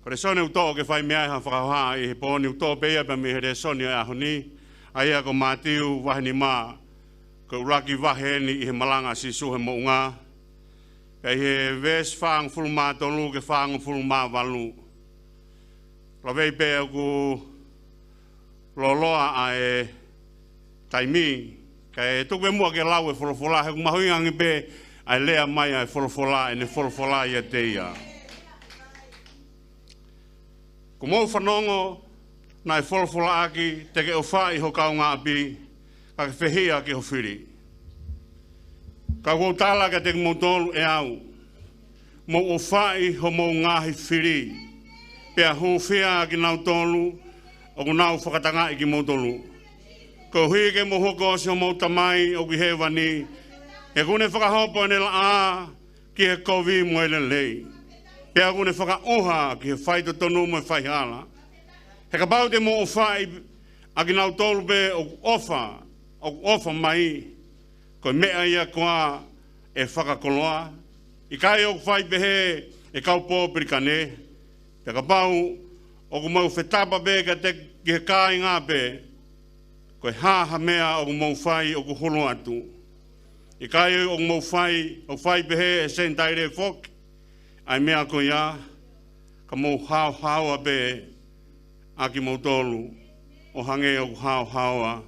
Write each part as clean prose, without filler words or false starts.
Pare sone uto ke fai mea ha whakahoha I he pōni uto pēia pa me here sone a honi. Aia ko mātiu wahini mā. Ko uraki waheni I he malanga si suhe mo unga. Kei he ves whaang fulu mā tolu ke whaang fulu mā walu. Rawei pēia ku loloa a e taimi. Kei tuke mua ke lau e wholofola. He kumahui angi pē ai lea mai ai wholofola e ne wholofola I a teia. Ko mou whanongo na e wholofola aki te ke o whai ho kaunga api ka ke whehia ki ho whiri. Ka kou tala ka te ke tolu e au. Mou o whai ho mou ngahi whiri. Pea hu whia ki nau tolu o ku nau whakatanga I ki mou tolu. Ko hui ke mo hoko si ho mou tamai o ki he wani. He kune whakahopo ne la a ki he kovi mo ele lei. Pea kune whakaoha ki he whaito tonu mo e whaihala. He ka pau te mo o whai a ki nau tolu pe o ofa mai. Ko mea ia koa e whakakoloa. I kai o whai pehe e kau pō pirikane. Pea ka pau o ku mau whetapa pe ka te ki he kāi ngā pe. Ko e haha mea o ku mau whai o ku holo atu. I kai o mau whai pehe e sentaire fok. Ai mea ko ia, ka mau hao be a ki mau tolu, o hange o hao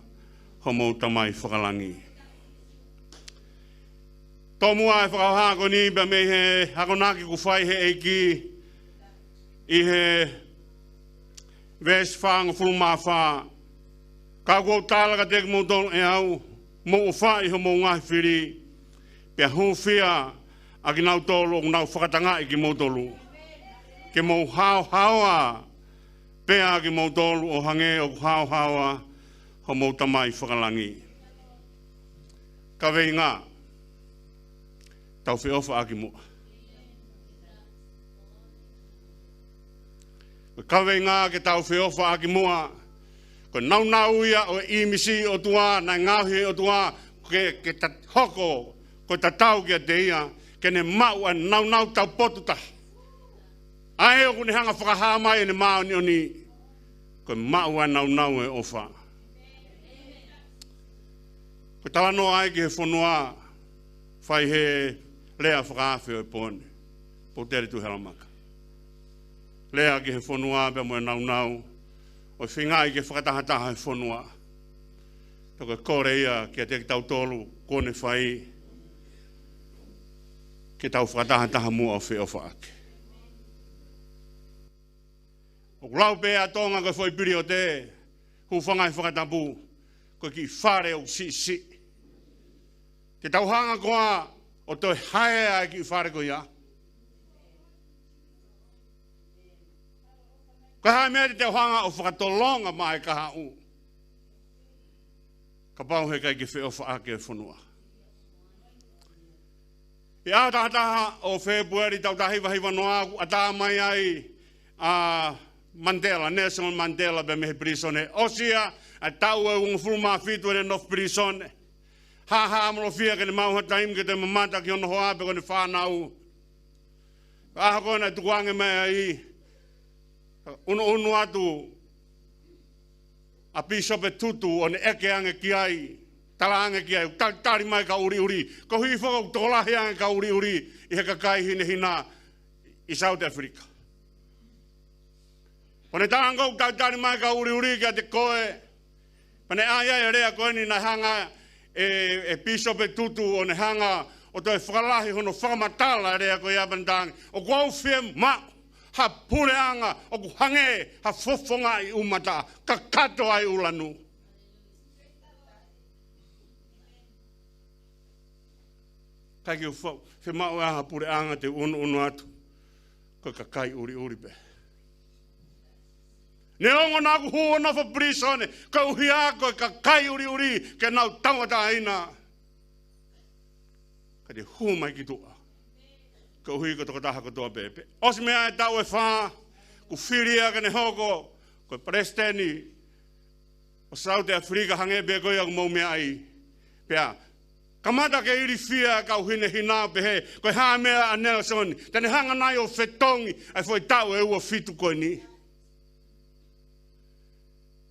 ho mau tamai whakalangi. Tō mua e whakaha ko ni ba me he hakonaki ku whai he eiki I he ves whaanga fulma wha. Ka kua tāla ka te ki mau tolu e au, mau o whai ho mau ngahi whiri, pia hu whia a ki nau tolu o nau whakatanga I ki mau tolu. Ke mau hao pea ki mau tolu o hange o hao ho mau tamai whakalangi. Ka vei ngā, tau whiofa a ki mua. Ka vei ngā ke tau whiofa a ki mua, ko nau ia o imisi o tua, nai ngāhi o tua, ke ta hoko, ko ta tau ki a te ia, kene mau a nau tau potu ta. Ae o kune hanga whakaha mai ene mau ni oni. Ko mau a nau e ofa. Ko tala no ai ki he whanua whai he lea whakawhi o e pōne. Po tere tu helamaka. Lea ki he whanua pe mo e nau. O whingai ki whakatahataha he whanua. Toko kore ia ki a te tau tolu kone whai. Ke tau whakataha mua o whiofa ake. O lau pēa tonga ko whai piri o te, hu whangai whakatapu, ko ki whare o si. Ke tau hanga koa o toi hae ai ki whare ko ia. Ko hae mea te tau hanga o whakatolonga mai ka hau. Ka pau he kai ki whiofa ake e whanua. I a tahataha o Februari tau tahiwa noa a tā mai ai a Mandela, Nelson Mandela be mehe prisone. Osia a tau e unga fulma fitu e North Prisone. Ha amalo fia ke ne mauha taim ke te mamata ki ono hoa pe kone whanau. Aha kone tukuange mai ai unu atu a Bishop e tutu o ne eke ange ki ai. Tala ange ki ai, tari mai ka uri. Ko hui whakau tolahi ange ka uri I he kakai hina I South Africa. Pone tāngau tari mai ka uri ki a te koe. Pone ai rea koe ni na hanga e Bishop e tutu o ne hanga o toi whakalahi hono whakamatala rea koe abantangi. O kua uwhia ma ha pure anga o ku hange ha fofonga I umata ka kato ai ulanu. Kai ki whi mau aha pure anga te unu atu. Ko ka kai uri pe. Ne ongo nā ku hua na wha prisone. Ka uhi a koe ka kai uri ke nau tangata aina. Ka te hua mai ki tua. Ka uhi ko toka taha ko tua pepe. Osi mea e tau e wha. Ku whiria ka ne hoko. Ko presteni. O South Africa hange pe koe aku mau mea ai. Pea. Kamata ke iri fia ka uhine hina pehe, koe haa mea a Nelson, tane hanga nai o whetongi, ai foi tau e ua fitu koe ni.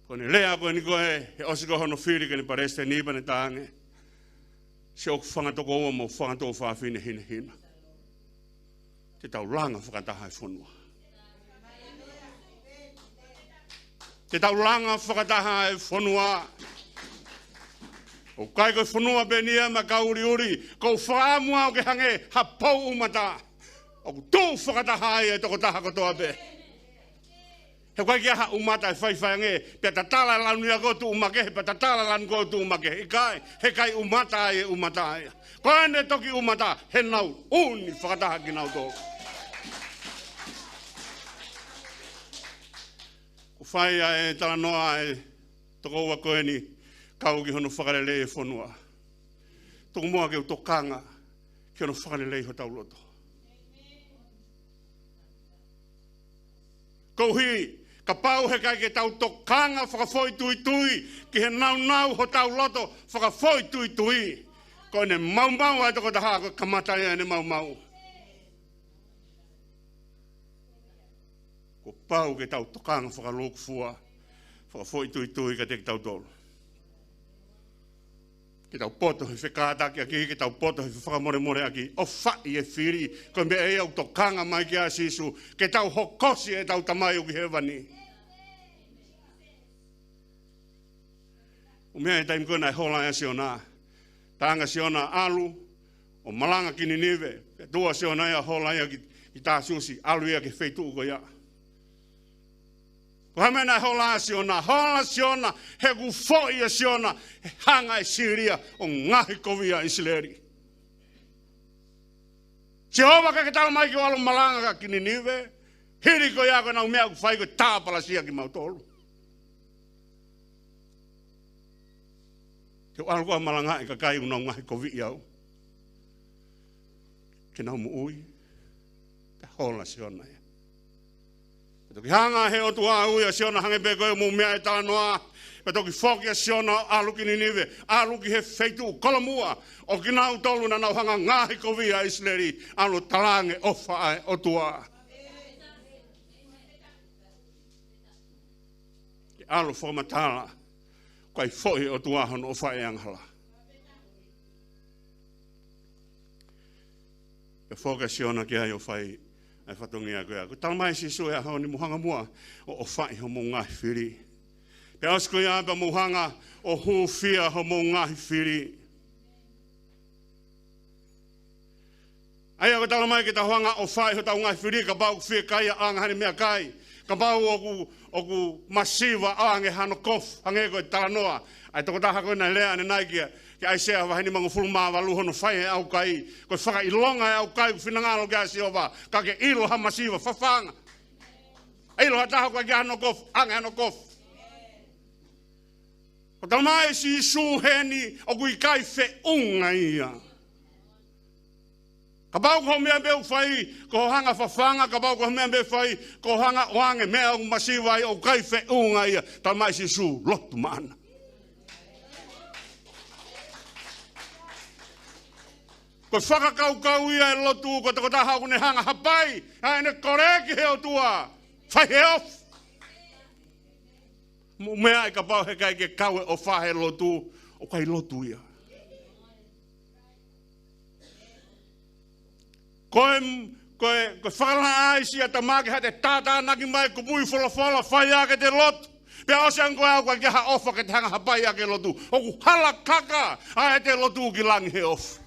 Kone lea koe ni koe, he osiko hono whiri ke ni pareste nipa ne taange. Se oku whangatoko oa mo whangatoko whaafine hina hina. Te tau langa whakataha e whanua. Te tau langa whakataha e whanua. O kai koe whanua benia ma ka uri uri, kou whaamua o ke hange ha pou umata. O ku tū whakataha e toko taha kotoa be. He kai kia ha umata e whai nge, pia tatala lanu ia kotu umake, he pia tatala lanu kotu umake. He kai umata e umata e. Koe ne toki umata, he nau uni whakataha ki nau tō. Ko whai e tala noa e toko ua koe ni, kau ki hono whakarelei e whanua. Toko mua ke o tokanga ki hono whakarelei ho tau loto. Kou hi, ka pau he kai ke tau tokanga whakafoi tui, ki he nau ho tau loto whakafoi tui. Ko ne mau ai toko taha ko kamatai e ne mau. Ko pau ke tau tokanga whakalokufua, whakafoi tui ka te tau tolu. Ke tau poto he whekātaki aki, ke tau poto he whakamore aki, o whai e whiri, ko me e au tokanga mai ki a sisu, ke tau hokosi e tau tamai o ki hewani. O mea e taim kona e hola e siona, tanga siona alu, o malanga ki Ninive, e tua siona e hola ia ki tā susi, alu ia ki wheitu uko ia. Hamena hola siona, he ku foi e siona, he hanga e Siria, o ngahi kovia Isileri. Jehova ka ke tala mai ki walo malanga ka ki Ninive, hiri ko ia ko nau mea ku whai ko tāpala sia ki mautolu. Te walo kua malanga e ka kai unau ngahi kovia au. Ke nau mu ui, te hola siona ia. Toki hanga he o tua uia siona hange pe koe mu mea e tala noa. Pe toki whokia siona alu ki Ninive, alu ki he feitu kolomua. O ki nau tolu na nau hanga ngahi kovia Isileri, alu talange ofa ai o tua. Ki alu whamatala, kai whoi o tua hono ofa e anghala. Pe whokia siona ki ai o whai, ai whatongia koea. Ko tala mai si sue a hao ni muhanga mua o whai ho mo ngahi whiri. Pe asko ia pa muhanga o huwhia ho mo ngahi whiri. Ai ako tala mai ki ta huanga o whai ho tau ngahi whiri ka pau whia kai a anga hani mea kai. Ka pau oku masiva a ange hano kof ange koe tala noa. Ai toko taha koe na lea ane nai kia. Ki ai sea wahini mangu fulmaa walu hono whai e au kai. Koe whaka ilonga e au kai whinangalo kia si ova. Ka ke ilo ha masiva whawhanga. Ilo ha taha koe kia hano kof, ange hano kof. Ko tamai si suheni o kui kai whe unga ia. Ka pau ko mea beu whai ko hanga whawhanga, ka pau ko mea beu whai ko hanga oange mea o masiva o kai whe unga ia. Tamai si su lotu maana. Ko whakakaukau ia e lotu, ko tako taha kune hanga hapai, ai ne koreki heo tua, whai he off. Mea e ka pau he kai ke kaue o whahe lotu, o kai lotu ia. Koe whakala aisi a tamake hate tata naki mai ko mui whala whai ake te lotu. Pea osean koe au kai ha ofa ke te hanga hapai ake lotu. Oku hala kaka, ai te lotu ki langi he off.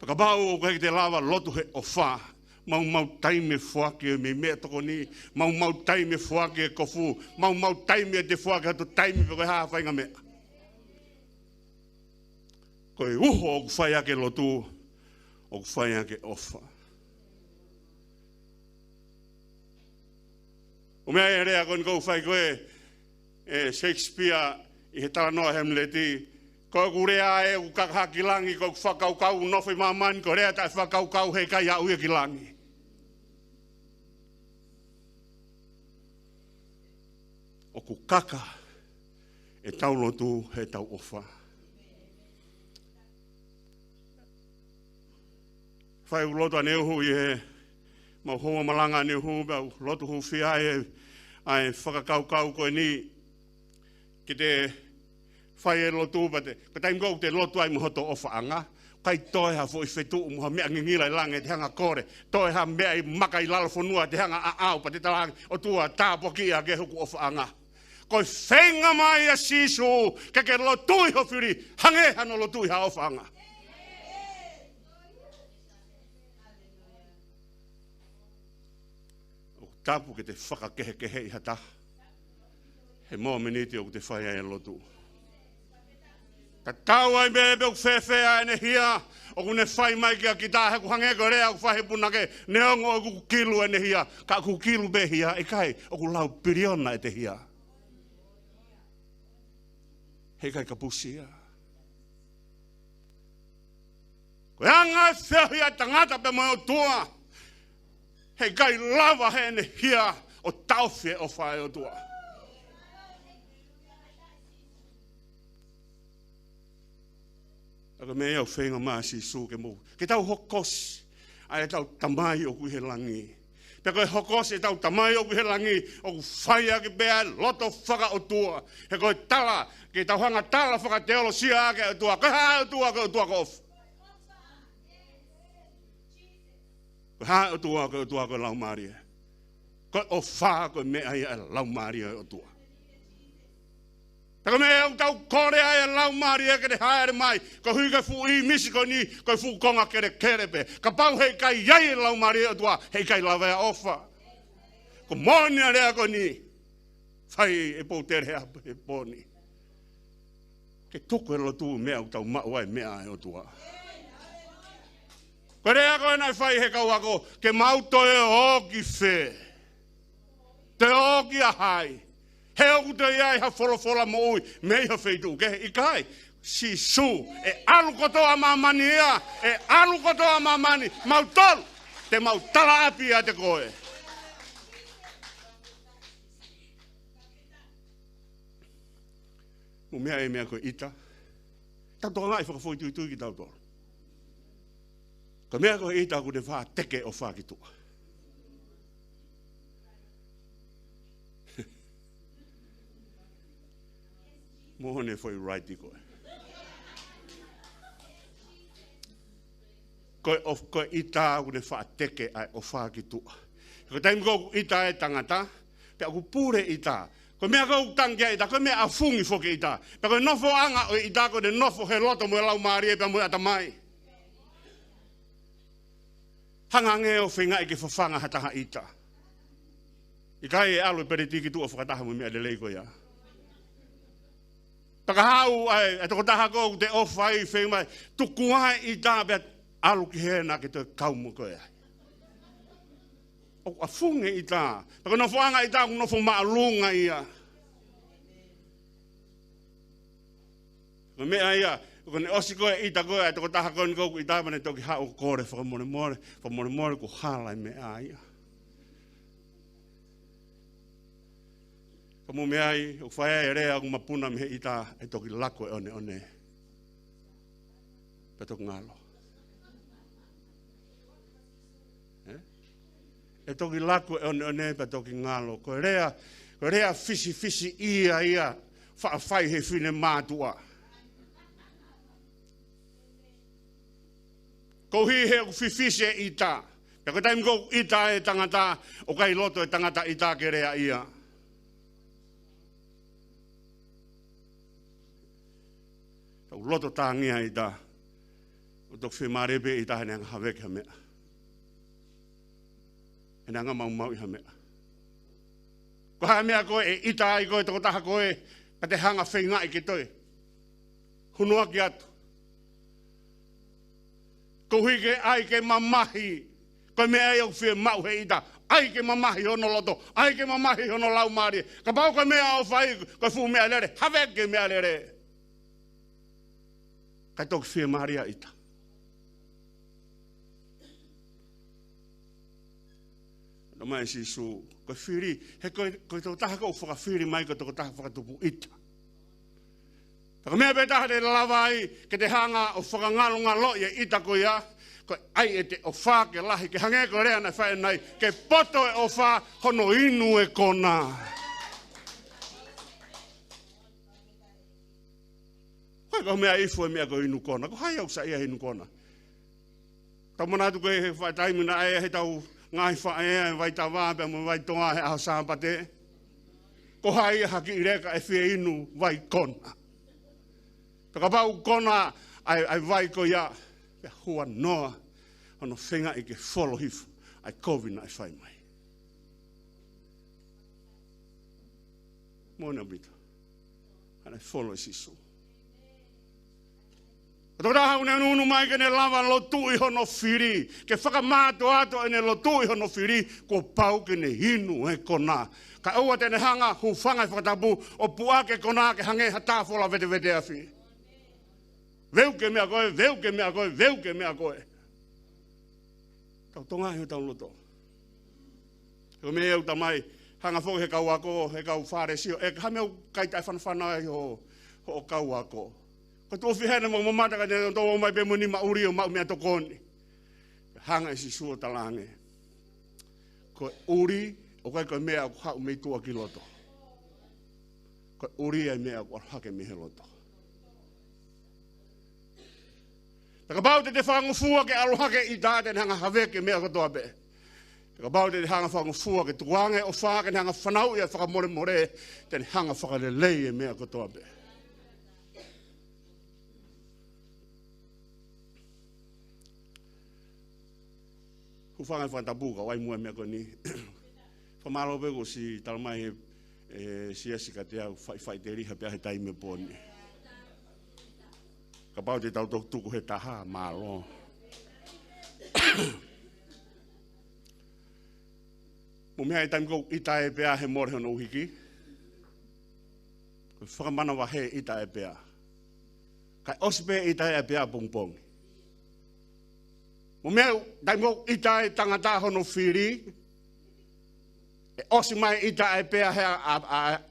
Ka bau o kai te lava lotu he o wha. Mau taime whake me mea toko ni. Mau taime whake e kofu. Mau taime te whake hato taime pe koe haa whainga mea. Koe uho o ku whai ake lotu. O ku whai ake ofa. O mea e rea koe kou whai koe Shakespeare i he tala noa Hamleti. Ko kurea e u kakaki langi ko whakaukau nofi mamani ko rea tai whakaukau hei kai au ia ki langi. O ku kaka e tau lotu he tau ofa. Whai loto ne uhu i he. Mau hoa malanga ne uhu, mau loto hu whia e. Ai whakakau koe ni. Ki te whai e loto upate. Ka taimkou te loto ai muhoto o whaanga. Kai toi ha fo i whetu umuha mea ngingila i lange te hanga kore. Toi ha mea i maka i lalafonua te hanga a au pa te talangi. O tua tāpo ki a ke huku o whaanga. Koi whenga mai a sisu. Ke lo tui ho whiri. Hange hano lo tui ha o whaanga. O tapu ke te whakakehe i hata. He moa meniti o te whai ai lo tui. Ka tau ai bebe o whewhea ene hia, o kune whai mai kia ki tā heku hange ko rea o whahe punake, ne ongo o ku kilu ene hia, ka ku kilu be hia, e kai, o ku lau piriona e te hia. He kai ka pusia. Ko anga whiahia tangata pe mo o tua, he kai lava he ene hia, o tauwhia o whae o tua. Aka mea au whenga maa si su ke mou. Ke tau hokos, ai tau tamai o kuhe langi. Pea koe hokos e tau tamai o kuhe langi, o ku whaia ke bea loto whaka o tua. He koe tala, ke tau hanga tala whaka teolo sia ake o tua. Koe hae o tua ko off. Koe hae o tua ko lau maria. Koe o whaa koe mea ia lau maria o tua. Taka mea au tau kore ai lau maria ke te haere mai. Ko hui kai fu i misi ko ni, ko fu konga kere kerepe. Ka pau hei kai iai lau maria o tua, hei kai lawea ofa. Ko monia rea ko ni, whai e pou tere hea e poni. Ke tuku e lo tu mea au tau mauai mea e o tua. Ko rea ko e nai whai he kau ako, ke mauto e oki whe. Te oki a hai. He oku te iai ha wholofola mo ui, mei ha wheitu, ke i kai, si su, e alu kotoa mamani ea, e alu kotoa mamani, mau tolu, te mau tala api a te koe. Mo mea e mea koe ita, tau toa ngai whakafoi tui ki tau tolu. Ko mea koe ita ku te wha teke o wha ki tua. Mohone foi right i koe. Koe ita au ne wha teke ai o wha ki tua. Ko taimi kou ita e tangata, pe aku pure ita. Ko mea kou tangia ita, ko mea afungi foke ita. Pe koe nofo anga o ita ko ne nofo he loto mo e lau maari e pe mo e atamai. Hangange o whenga i ke whawhanga hataha ita. I kai e alu e pere tiki tua whakataha mo mea de leiko ia. Takahau ai, e toko taha kou te ofai wheng mai, tuku ai i tā bea alu ki hena ke te kaumu koe ai. O a funge i tā, tako nofo anga i tā, ku nofo maalunga ia. Ko mea ia, ko ne osi koe i tā koe, e toko taha koe ni kou i tā, mane toki hao kore, whakamore more ku halai mea ia. Ka mo mea ai, o whae e rea, o mapuna me he ita, e toki lako e one. Pe toki ngalo. E toki lako e one, pe toki ngalo. Ko rea fisi ia, whai he whine mātua. Ko hi he o fisi e ita. Pe ko taimi kou ita e tangata, o kai loto e tangata ita ke rea ia. Tau loto tāngia i tā. O tok whemarepe i tā hene anga haweke ha mea. Hene anga mau i ha mea. Ko hae mea koe e ita ai koe toko taha koe ka te hanga whenga i ke toi. Hunua ki atu. Ko hui ke ai ke mamahi. Koe mea e au whie mau he ita. Ai ke mamahi hono loto. Ai ke mamahi hono lau maari. Ka pau koe mea au whai koe fu mea lere. Haweke mea lere. Kai toki whia maria ita. No mai si su, koe whiri, he koe toko taha kou whakawhiri mai koe toko taha whakatupu ita. Taka mea pe taha te lalawai, ke te hanga o whakangalunga lo i ita koe ia, Ko ai e te o wha ke lahi, ke hange ko rea na whae nei, ke poto e o wha, hono inu e kona. Koe ko mea ifu e mea ko inu kona, ko hai au sa ia inu kona. Tau manatu koe he whae taimina e he tau ngai whae e vai tau wāpea mo vai tonga he aho sāpate. Ko hai haki i reka e whie inu vai kona. Taka pau kona ai vai ko ia, pe hua noa, ono whenga i ke wholo hifu, ai COVID na ai whai mai. Mōna bita, ana wholo i sisu. Tō raha une unu mai ke ne lava lotu i hono whiri, ke whakamāto ato e ne lotu i hono whiri, ko pau ke ne hinu e kona. Ka aua tene hanga hu whangai whakatapu, o pua ke kona ke hange hata whola vete vete a whi. Veu ke mea koe, veu ke mea koe, veu ke mea koe. Tau tonga hiu tau loto. Ko me eu tamai, hanga whoki he kau ako, he kau whare sio, e ka hameu kai tai whanawhanai ho kau ako. Ko tō whihene mo mataka ne tō mai pe muni mauri o mau mea tokoni. Hanga isi sua talange. Ko uri, o kai koe mea ko hau mei tua ki loto. Ko uri ai mea ko hake mihe loto. Taka pau te whangu fua ke alohake i tāten hanga haweke mea kotoa be. Taka pau te hanga whangu fua ke tuange o whake hanga whanau ia whakamore more ten hanga whakalelei e mea kotoa be. Whangai whantabuka, wai mua mea koe ni. Whamaro pego si talamai si asika te au whai te riha pia he taime pōni. Ka pau te tau tuku he taha, mālo. Mo mea he taime kou ita e pia he more hono uhiki. Ko whakamana wa he ita e pia. Kai osipe ita e pia pongpongi. Mo mea taime kou ita e tangata hono whiri. E osi mai ita e pea he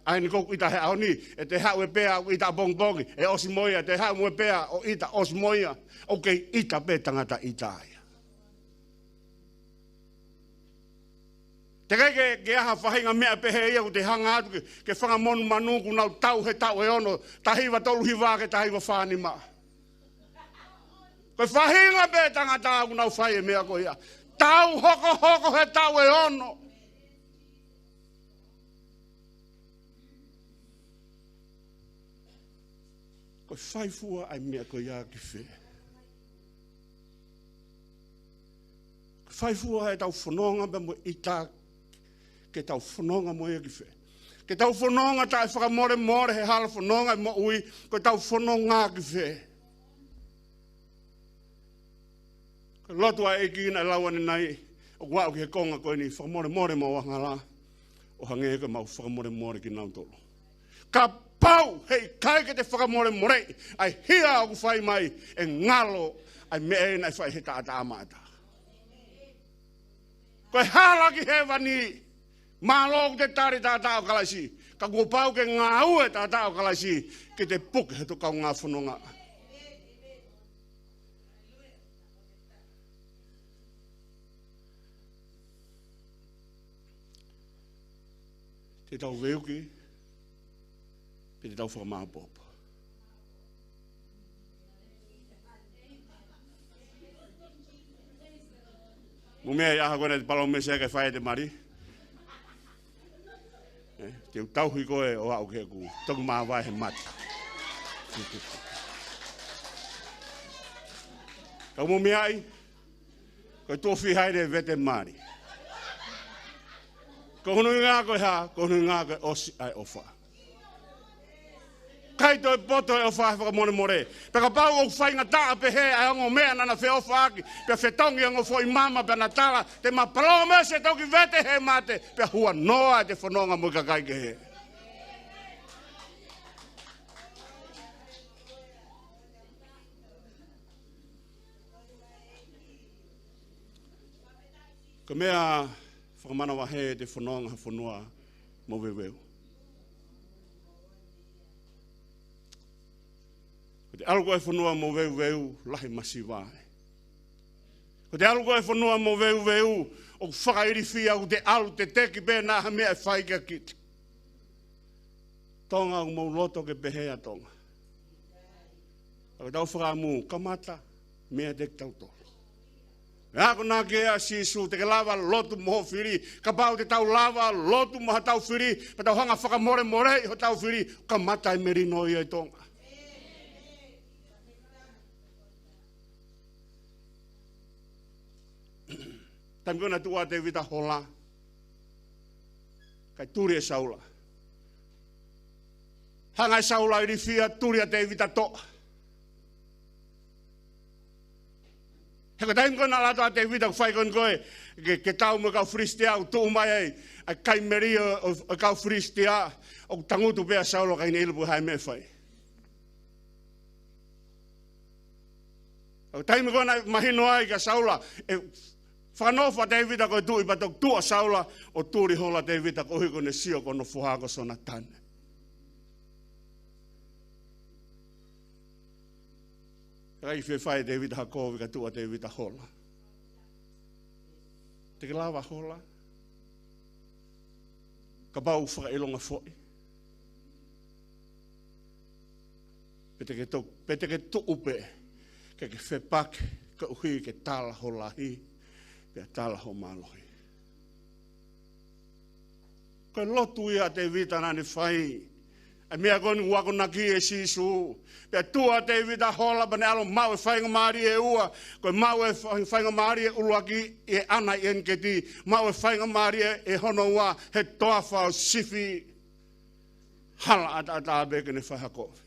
aini kou ita he aoni. E te hau e pea ita pongpongi. E osi moia, te hau e pea o ita osi moia. Okei, ita pe tangata ita aia. Te kai ke aha whahinga mea pehe ia ku te hanga atu ke whangamonu manuku nau tau he tau e ono. Tahiwa tolu hiwa ke tahiwa whanima. Koe whahinga pe tangata aku nau whai e mea ko ia. Tau hoko he tau e ono. Koe whaifua ai mea ko ia ki whee. Koe whaifua e tau whanonga pe mo ita ke tau whanonga mo ia ki whee. Ke tau whanonga tae whakamore more he hala whanonga mo ui, koe tau whanonga ki whee. Koe lotua e kina e lawane nai, o wau ki he konga koe ni whakamore mo wangala, o hange koe mau whakamore ki nautolo. Ka pau hei kai ke te whakamore more, ai hia aku whai mai e ngalo, ai mea e nai whai he taata amata. Koe hala ki he wani, mālo te tari tātao kalaisi, ka kua pau ke ngā ue tātao kalaisi, ke te puke he tokau ngā whanonga. Te tau veuki, pe te tau whakamāpopa. Mo mea i aha koe te palo me se kai whae te mari. Te tauhi koe o au ke ku, toku maa vai he mata. Kau mo mea ai, koe tōwhi haere vete mari. Ko hunu ngā koe ha, ko hunu ngā koe osi ai ofa. Kai toi poto e ofa hawaka more more. Peka pau o whainga taa pe he ai ongo mea nana whe ofa aki. Pea whetongi ongo fo i mama pe natala. Te ma palo me se toki vete he mate. Pea hua noa te whanonga mui ka kai ke he. Ka mea whakamana wa he te whanonga whanua mo weweu. Te alu koe whanua mo weweu lahi masi wae. Ko te alu koe whanua mo veu, o whakairi fia o te alu te teki pēnā ha mea whai kia kiti. Tonga o mau loto ke pehea tonga. Ako tau whakamu, kamata, mea te tau tō. Ako nā ke a sisu, te ke lava lotu moho whiri, ka pau te tau lava lotu moha tau whiri, pa tau hanga whakamore more i ho tau whiri, kamata i merino i tonga. Tamikona tua te vita hola, kai turi e saula. Hanga e saula i rifia, turi a te vita toa. Heko tamikona lato a te vita whai kon koe, ke tau mo kau fristea, o tuu mai ai, a kai meria o kau fristea, o tangutu pea saula kai ne ilpu hai me whai. O tamikona mahino ai ka saula, whanofa te vita koe tui patok tua saula o turi hola te vita ko hiko ne sio kono fuhako sona tane. Rai whewhai te vita hakovi ka tua te vita hola. Te ke lawa hola. Ka bau whakailonga foi. Pete ke tu upe. Ke whepake ka uhi ke tala hola hi. Pea tala ho malohi. Koe lotu ia te vita nani whai. A mea koni wako naki e sisu. Pea tua te vita hola pane alo mau e whainga maari e ua. Koe mau e whainga maari e uluaki e ana i enketi. Mau e whainga maari e hono ua he toa whao sifi. Hala ata abeke ne whahakovi.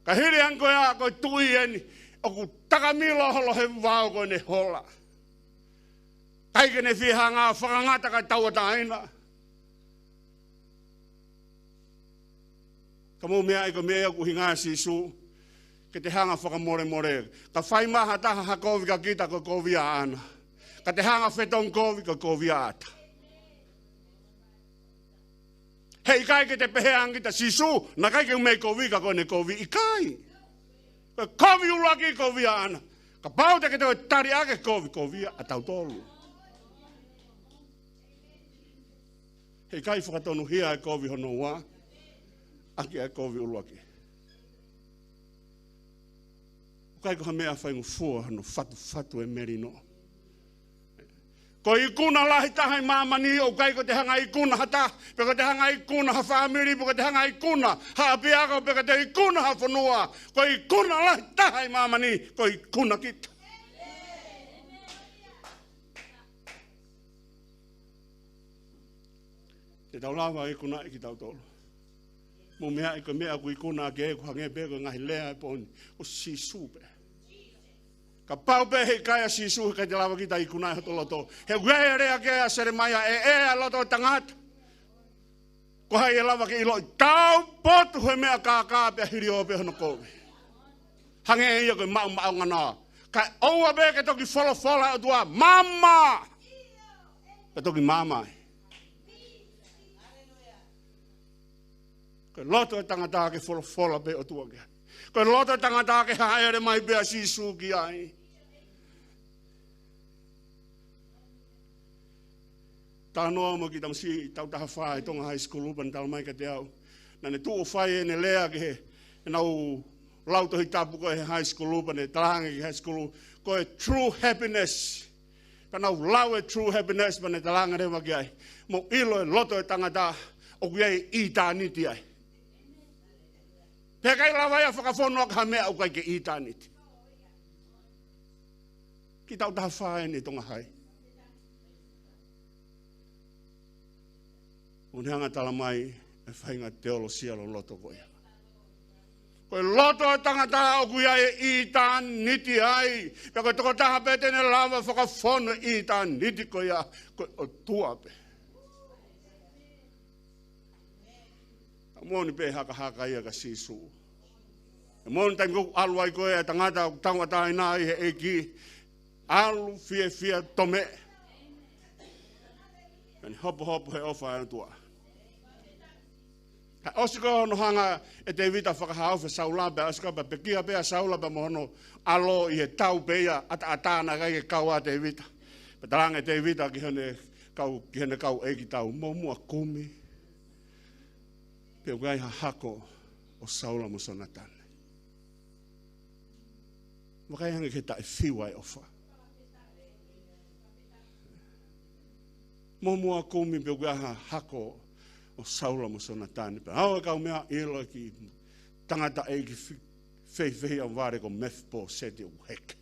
Ka hiri anko ea koe tui eni. O ku takamilo holo he wao koe ne hola. Kaike ne whiha ngā whakangata kai tauata aina. Ka mō mea iko mea ku hinga sisu. Ke te hanga whakamore more. Ka whai maha taha hakovi ka kita ko kovia ana. Ka te hanga whetong kovi ko kovia ata. Hei kaike te peheangi ta sisu. Na kaike umei kovi ka kone kovi ikai. Kovi ulaki kovia ana. Ka pau te ke te tari ake kovia a tau tolu. Hei kai whakatonu hia e kovi hono wā. Aki e kovi ulaki. Kai koha mea whaingu fua hono fatu e merino. Ko ikuna lahi tahai mamani o kai ko te hanga ikuna hata. Peko te hanga ikuna ha whamiri. Peko te hanga ikuna ha apiako. Peko te ikuna ha whanua. Ko ikuna lahi tahai mamani. Ko ikuna kita. Te tau lawa ikuna iki tau tolu. Mo mea iko mea ku ikuna ke e kuhange peko ngahi lea e poni. O si supe. Ka paupe he kaya sisu ka te lawa kita ikuna e loto. He wea rea ke a seremaya e a loto tangata. Ko hai e lawa ke ilo tau potu he mea kaka pe hiri o pe hono kovi. Hange e ia koe mau ngana. Ka oua be ke toki fola o tua mama. Ke toki mama. Ko loto e tangata ke fola pe o tua ke. Ko loto e tangata ke haere mai pe a sisu ki ai. Tanoa mo ki tamsi tau taha whae tonga high school upan tau mai ka te au. Na ne tuo whae ne lea ke he nau lauto hi tapu ko he high school upan e talanga ki high school ko e true happiness. Ka nau lau e true happiness pa ne talanga rewa ki ai. Mo ilo e loto e tangata o ki ai i tā niti ai. Pea kai lawa ia whakafono ka mea au kai ke i tā niti. Ki tau taha whae ni tonga hai. Unhanga tala mai e whainga teolosia lo loto koia. Koe loto e tangata o kuia e i tā niti ai. Pea koe toko taha petene lawa whakafono i tā niti koia. Koe o tuape. Moni pe haka ia ka sisu. Moni taimi ko alu ai koe e tangata tangata ina i he eki. Alu fia tome. Kani hopo he ofa e tua. Osiko no hanga e te vita whakahau wha saulape, osiko pa pekia pea saulape mohono alo i he tau pea atana kai ke kaua te vita. Pataranga te vita ki hene kau e ki tau momua kumi. Pe ugai ha hako o saula mo sonatane. Wakai hanga ke tae whiwai ofa. Momua kumi pe ugai ha hako o saula mo sonatane. Pe hawa kau mea ilo ki tangata e ki whewhi an ware ko methpo seti o heke.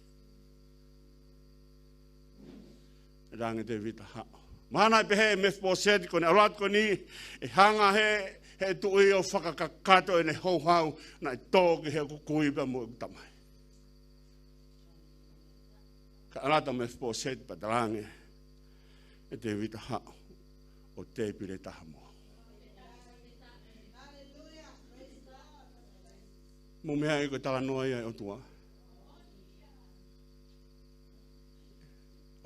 Ranga te vita hao. Mana pe he methpo seti ko ne alat ko ni e hanga he tu i o whakakakato e ne hauhau na e tōki he kukui pa mo tamai. Ka alata methpo seti pa tarange e te vita hao o te pire taha moa. Mo mea e koe tala noa ia e o tua.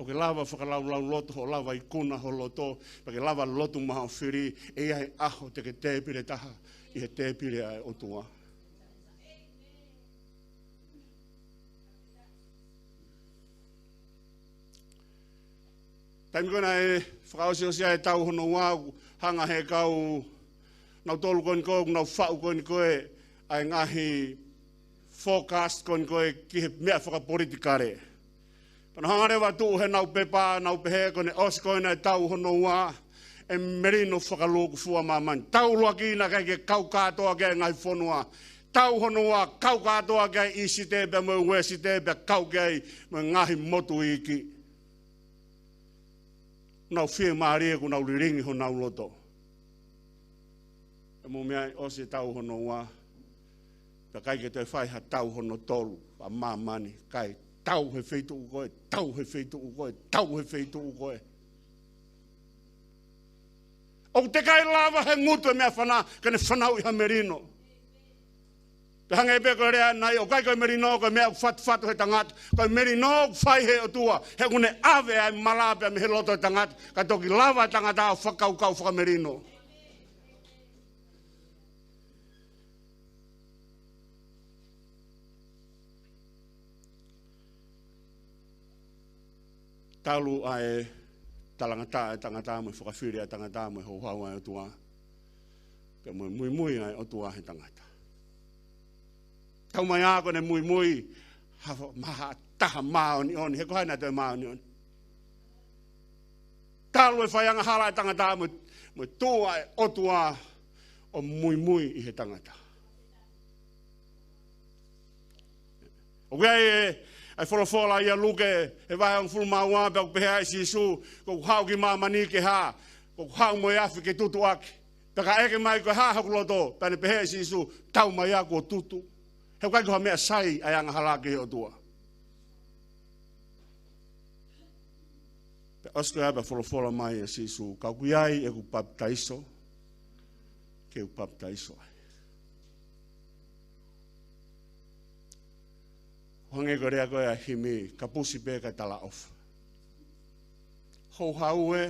O ke lava whakalau loto ho lava i kuna ho loto, pa ke lava loto maha o whiri, e ia he aho te ke tēpire taha i he tēpire ai o tua. Taimi koina e whakaosia e tau hono wau, hanga he kau, nau tolu koini koe, nau whau koini koe, ai ngahi forecast koini koe ki he mea whakapolitikare. Pana hangarewa tuu he nau pepa, nau pehe koini osikoina e tau hono wā, e merino whakaluku fua mamani. Tau lua kina kai ke kau katoa kai ngahi whonua. Tau hono wā kau katoa kai isi tepe mo uesi tepe kau kai mo ngahi motu iki. Nau whie maarie ku nau liringi ho nau loto. E mo mea osi tau hono wā. Ka kai ke te whai ha tau hono tolu, pa mamani, kai tau he wheitu u koe, tau he wheitu u koe, tau he wheitu u koe. O te kai lava he ngutu e mea whana, kane whanau i ha merino. Te hanga epe koe rea nai, o kai koe merino, koe mea whatu he tangata, koe merino whai he o tua, he kune ave ai malape me he loto he tangata, ka toki lava tangata au whakaukau whakamerino. Talu ai talangata e tangata mo whakawhiri a tangata mo ho hau ai o tua. Ke mui ai o tua he tangata. Tau mai ako ne mui hawa maha taha mao ni oni. He ko haina te mao ni oni. Talu e whaianga hala e tangata mo tua e o tua o mui i he tangata. O gai ai wholofola ia luke, e vai ang fulma ua, pe au pehea i sisu, ko hau ki maa mani ke ha, ko hau mo iafi ke tutu aki. Pe ka eke mai ko ha hakuloto, pe ne pehea i sisu, tau mai aku o tutu. He kai koha mea sai ai anga halake he o tua. Pe osko ea pe wholofola mai i sisu, kau kuiai e ku baptaiso, ke u baptaiso ai. Hange ko rea koe a himi, ka pusi pē ka tala ofa. Hou hau e,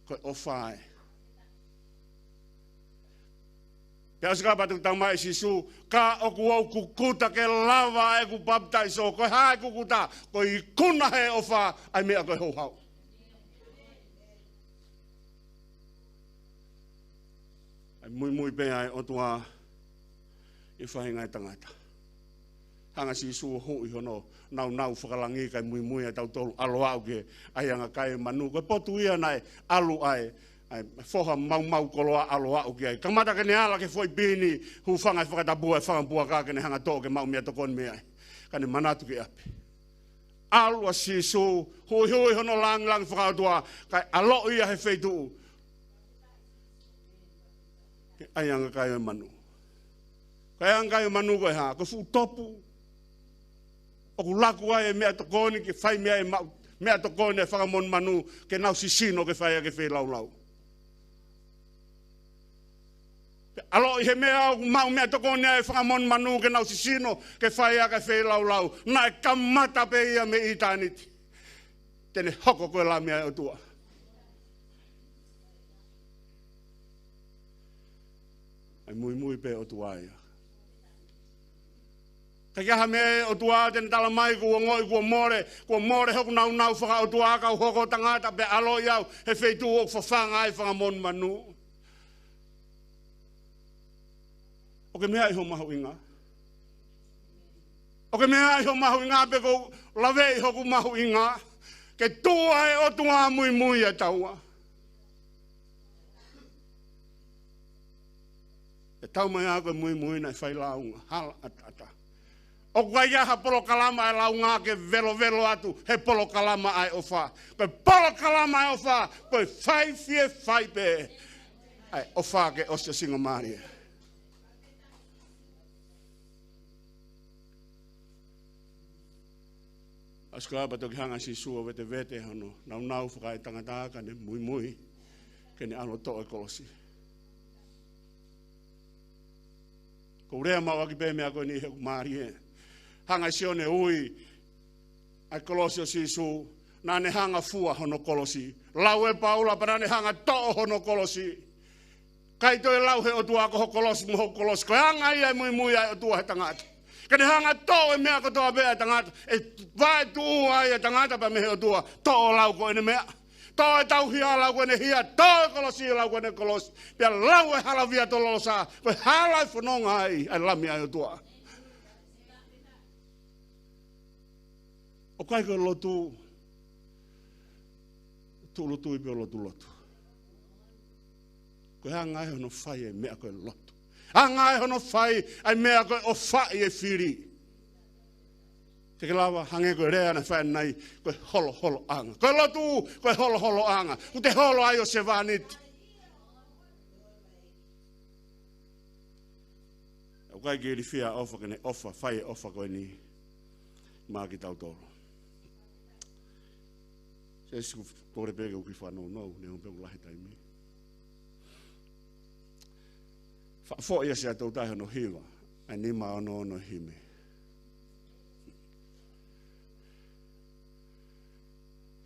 koe ofa e. Pea sika patu tau mai sisu, ka oku au kukuta ke lava e ku baptaiso, koe hae kukuta, koe i kuna he ofa, ai mea koe hou hau. Ai mui pē ai otua, i whahinga e tangata. Hanga si su ho i hono nau whakalangi kai mui ai tau tolu alo au ke ai anga kai manu ko potu ia nai alu ai foha mau koloa alo au ke ai kamata ke ne ala ke foi bini hu whanga whakatabu e whangapua ka ke ne hanga tō ke mau mea tokon mea ka ne manatu ke api alu a si su hui hono lang whakautua kai alo ia he wheitu ke ai anga kai manu kai anga kai manu ko ha ko fu topu o ku laku ai e mea tokoni ke whai mea e mea tokoni e whakamon manu ke nau sisino ke whai a ke whai lau. Alo i he mea o mau mea tokoni e whakamon manu ke nau sisino ke whai a ke whai lau. Na e kamata pe ia me i tāniti. Tene hoko koe la mea e o tua. Ai mui pe o tuaia. Kakiaha me o tua ten tala mai kua ngoi kua more hoku nau whaka o tua kau hoko tangata pe alo iau he wheitu o whawhanga ai whanga mon manu. O ke mea iho mahu inga. O ke mea iho mahu inga pe ko lawe iho ku mahu inga. Ke tua e o tua mui e taua. E tau mai ako mui na whai launga. Hala atata. O kwa iaha polo kalama e launga ke velo atu. He polo kalama ai ofa. Koe polo kalama ai ofa. Koe whai fie whai pe. Ai ofa ke osio singo maria. Asko apa toki hanga si sua vete hano. Nau whakai tangata ka ne mui. Ke ne alo to e kolosi. Ko rea mawa ki pe mea koe ni he marie. Hanga sione ui. Ai kolosi o sisu. Nā ne hanga fua hono kolosi. Lau e paula pa nā ne hanga to'o hono kolosi. Kai toi lau he o tua ko ho kolosi mo ho kolosi. Koe hanga ia mui ai o tua he tangata. Kene hanga to'o e mea ko toa bea tangata. E vai tuu ai e tangata pa mehe o tua. To'o lau ko ene mea. To'o e tau hia lau ko ene hia. To'o e kolosi lau ko ene kolosi. Pia lau e hala via tolo saa. Koe hala e whanonga ai. Ai lami ai o tua. O kai ko lotu. Tu lotu i pio lotu. Koe hanga ai hono whai e mea koe lotu. Hanga ai hono whai ai mea koe o whai e whiri. Te ke lawa hange koe rea na whai nei koe holo anga. Koe lotu koe holo anga. Ku te holo ai o se whaniti. O kai ki eri whia ofa kene ofa whai e ofa koe ni. Maa ki tau tolo. Se siku kore pege uki whanau ne on pegu lahi taimi. Fo ia se atau tahi no hiwa, ai ni ma ono hime.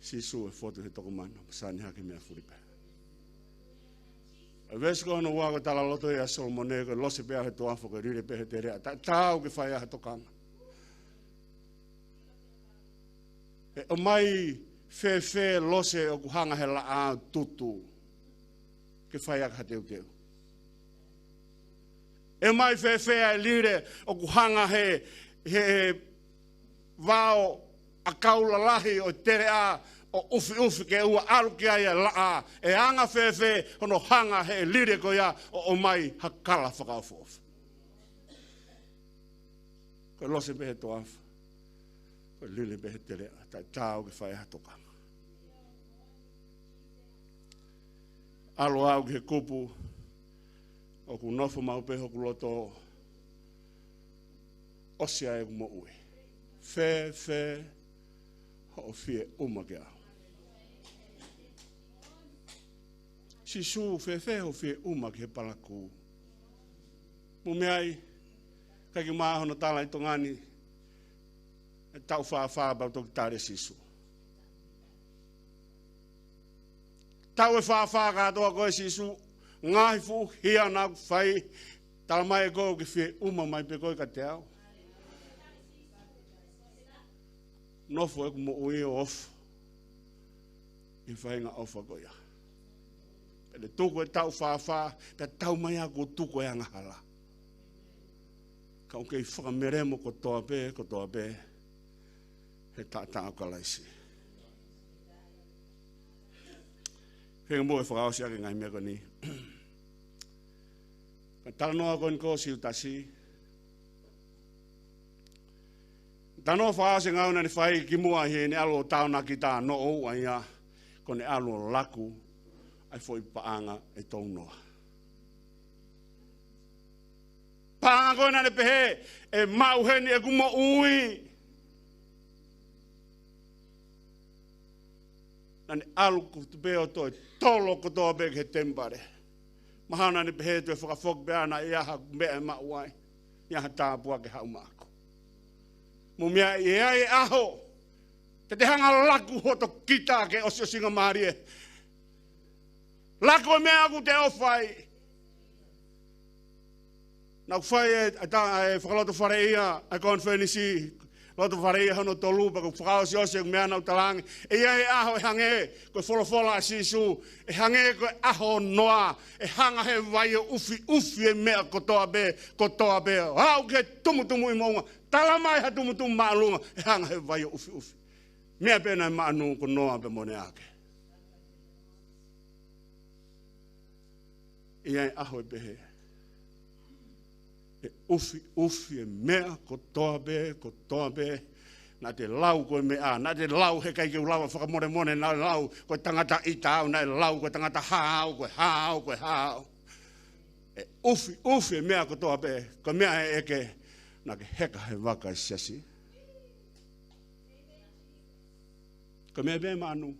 Sisu e fotu he toko mana, sani hake mea furipe. A vesi ko ono wako tala loto ia solmone, ko lose pea he toafo, ko rire pea he te rea, tau ke whai he tokanga. E o mai fe lose o kuhanga he la a tutu, ke whai haka teu. E mai whewhea e lire o kuhanga he vao a kaula lahi o tere a o ufi ke ua alu ki aia laa. E anga whewhe hono hanga he lire ko ia o mai hakala whakaufof. Koe lose pehe toafa. Koe lire pehe tere a. Tai tāo ke whai hatokanga. Alo au ki he kupu. O ku nofo mau peho ku loto osia e mo ue. Fe ho fie ke au. Si su fe ho fie ke palaku. Mu meai ka ki maa hono tala i tongani e tau wha bau toki tare sisu. Tau e wha katoa koe sisu. Ngahi fu hia na whai tala mai e ko ki whi mai pe koe ka te au. Nofo e ku mo ui o ofu. I whai nga ofa ko ia. Pele tuku e tau wha, pe tau mai a ko tuku e anga hala. Ka uke i whakameremo ko toa pe, he ta au kalaisi. Henga mo e whakausi ake ngai mea ko ni. Tala noa koen ko si utasi. Tanoa whaase ngauna ni whai ki mua he ni alo tauna ki tā no o aia ko ni alo laku ai foi paanga e tau noa. Paanga koe nane pehe e mau heni e kumo ui. Nane alu kutupeo toi tolo kotoa beg he tempare. Mahana ni pehe tu e whakafok beana i aha mea ma uai. I aha tāpua ke hau mako. Mo mea i ea e aho. Te hanga laku hoto kita ke osio singa marie. Laku e mea aku te ofai. na fai e whakaloto whareia a konfenisi loto whareia hono tolu pa ko whakao si ose mea nau talangi e ia e aho e hange ko wholofola a sisu e hange ko aho noa e hanga he vai o ufi e mea kotoa be hau ke tumutumu i maunga talamai ha tumutumu maalunga e hanga he vai o ufi mea pena e maanu ko noa pe mone ake ia e aho e pehe e ufi e mea kotoa be na te lau koe mea na te lau he kai ke lau whakamore mone na lau koe tangata ita au na lau koe tangata hao e ufi e mea kotoa be ko mea e eke na ke heka he waka siasi ko mea be manu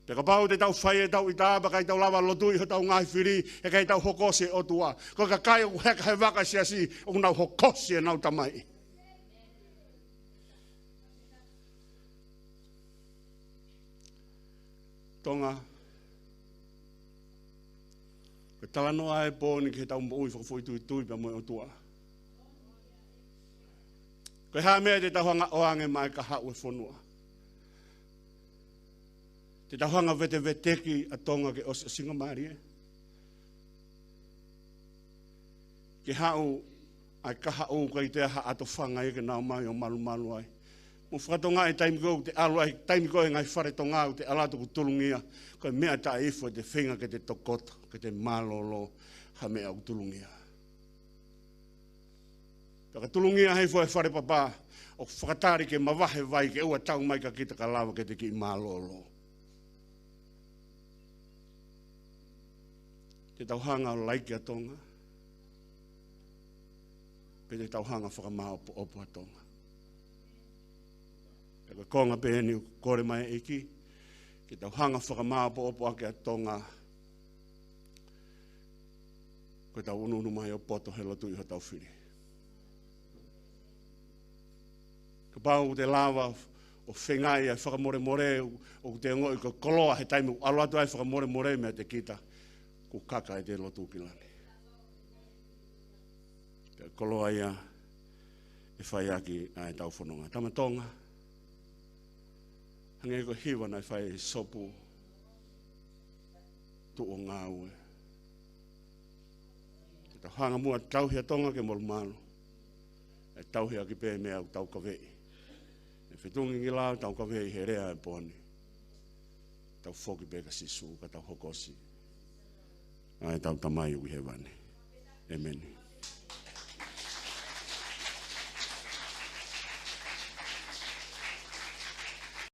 te ka pau te tau whai e tau i tāpa kai tau lawa lotu i ho tau ngai whiri e kai tau hokose o tua. Ko ka kai o heka he waka siasi o nau hokose e nau tamai. Tonga. Ko talanoa e pōni ki he tau ui whakafui tui pa moe o tua. Ko hea mea te tau hanga oange mai ka hau e whonua. Te tauhanga veteki a tonga ke os singa marie. Ke hau ai kaha o kai te ha ato whanga e ke nao mai o malu ai. Mo whakatonga e taimiko te alu ai, taimiko e ngai whare tonga o te alato ku tulungia, koe mea ta ifo te whinga ke te tokota, ke te malolo, ha mea ku tulungia. Taka tulungia hei fo e whare papa, o whakatari ke mawahe vai ke ua tau mai ka kita ka lawa ke te ki malolo. Te tauhanga o laiki a tonga. Pe te tauhanga whakamao opo a tonga. Te koe konga pēni o kore mai eki. Ke tauhanga whakamao opo ake a tonga. Koe tau ununu mai o poto he lotu i ho tau whiri. Ka pau te lawa o whengai ai whakamore o te ngoi ko koloa he taimu. Alo atu ai whakamore mea te kita. Ko kaka e te lotu pilani. Te koloa ia e whai aki ai tau whanonga. Tamatonga. Hange ko hiwa nai whai sopu tu o ngā ue. Te tau hanga mua tauhia tonga ke molu manu. E tauhia ki pē mea au tau kawei. E whitungi ngi lau tau kawei he rea e pōni. Tau whoki pē ka sisu ka tau hokosi. Ai tau tamai uhi he wane. Amen.